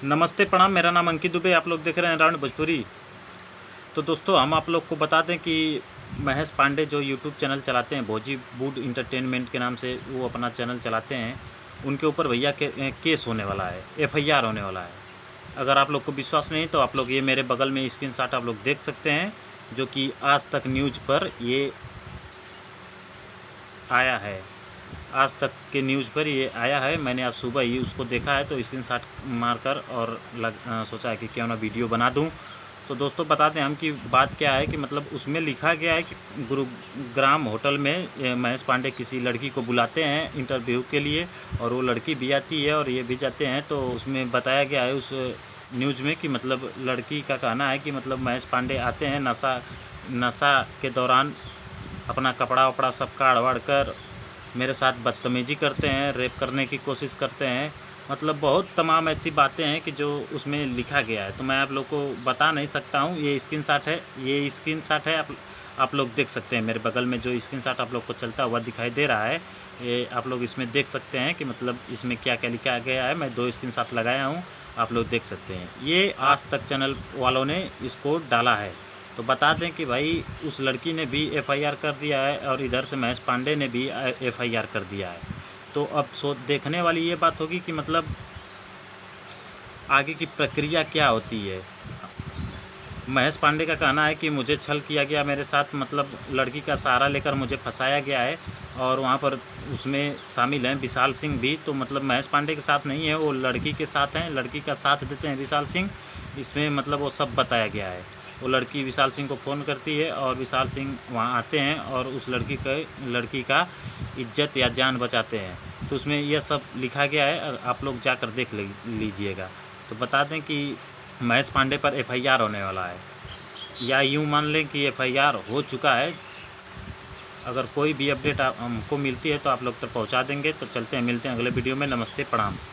नमस्ते प्रणाम। मेरा नाम अंकित दुबे, आप लोग देख रहे हैं राउंड भोजपुरी। तो दोस्तों, हम आप लोग को बता दें कि महेश पांडे जो यूट्यूब चैनल चलाते हैं, भोजी बूड इंटरटेनमेंट के नाम से वो अपना चैनल चलाते हैं, उनके ऊपर भैया केस होने वाला है, एफआईआर होने वाला है। अगर आप लोग को विश्वास नहीं तो आप लोग ये मेरे बगल में स्क्रीनशॉट आप लोग देख सकते हैं, जो कि आज तक न्यूज़ पर ये आया है। आज तक के न्यूज़ पर ये आया है। मैंने आज सुबह ही उसको देखा है, तो स्क्रीनशॉट मारकर और सोचा है कि क्यों ना वीडियो बना दूं। तो दोस्तों, बता दें हम कि बात क्या है कि मतलब उसमें लिखा गया है कि गुरुग्राम होटल में महेश पांडे किसी लड़की को बुलाते हैं इंटरव्यू के लिए, और वो लड़की भी आती है और ये भी जाते हैं। तो उसमें बताया गया है उस न्यूज़ में कि मतलब लड़की का कहना है कि मतलब महेश पांडे आते हैं नशा के दौरान, अपना कपड़ा वपड़ा सब काढ़ वाढ़ कर मेरे साथ बदतमीज़ी करते हैं, रेप करने की कोशिश करते हैं। मतलब बहुत तमाम ऐसी बातें हैं कि जो उसमें लिखा गया है, तो मैं आप लोग को बता नहीं सकता हूँ। ये स्क्रीनशॉट है, आप लोग देख सकते हैं। मेरे बगल में जो स्क्रीनशॉट आप लोग को चलता हुआ दिखाई दे रहा है, ये आप लोग इसमें देख सकते हैं कि मतलब इसमें क्या क्या लिखा गया है। मैं 2 स्क्रीनशॉट लगाया हूँ, आप लोग देख सकते हैं। ये आज तक चैनल वालों ने इसको डाला है। तो बता दें कि भाई उस लड़की ने भी एफआईआर कर दिया है और इधर से महेश पांडे ने भी एफआईआर कर दिया है। तो अब देखने वाली ये बात होगी कि मतलब आगे की प्रक्रिया क्या होती है। महेश पांडे का कहना है कि मुझे छल किया गया, मेरे साथ मतलब लड़की का सहारा लेकर मुझे फंसाया गया है, और वहाँ पर उसमें शामिल हैं विशाल सिंह भी। तो मतलब महेश पांडे के साथ नहीं है, वो लड़की के साथ हैं, लड़की का साथ देते हैं विशाल सिंह। इसमें मतलब वो सब बताया गया है। वो लड़की विशाल सिंह को फ़ोन करती है और विशाल सिंह वहाँ आते हैं और उस लड़की का इज्जत या जान बचाते हैं। तो उसमें यह सब लिखा गया है, आप लोग जाकर देख लीजिएगा। तो बता दें कि महेश पांडे पर एफआईआर होने वाला है, या यूँ मान लें कि एफआईआर हो चुका है। अगर कोई भी अपडेट हमको मिलती है तो आप लोग तक पहुंचा देंगे। तो चलते हैं, मिलते हैं अगले वीडियो में। नमस्ते, प्रणाम।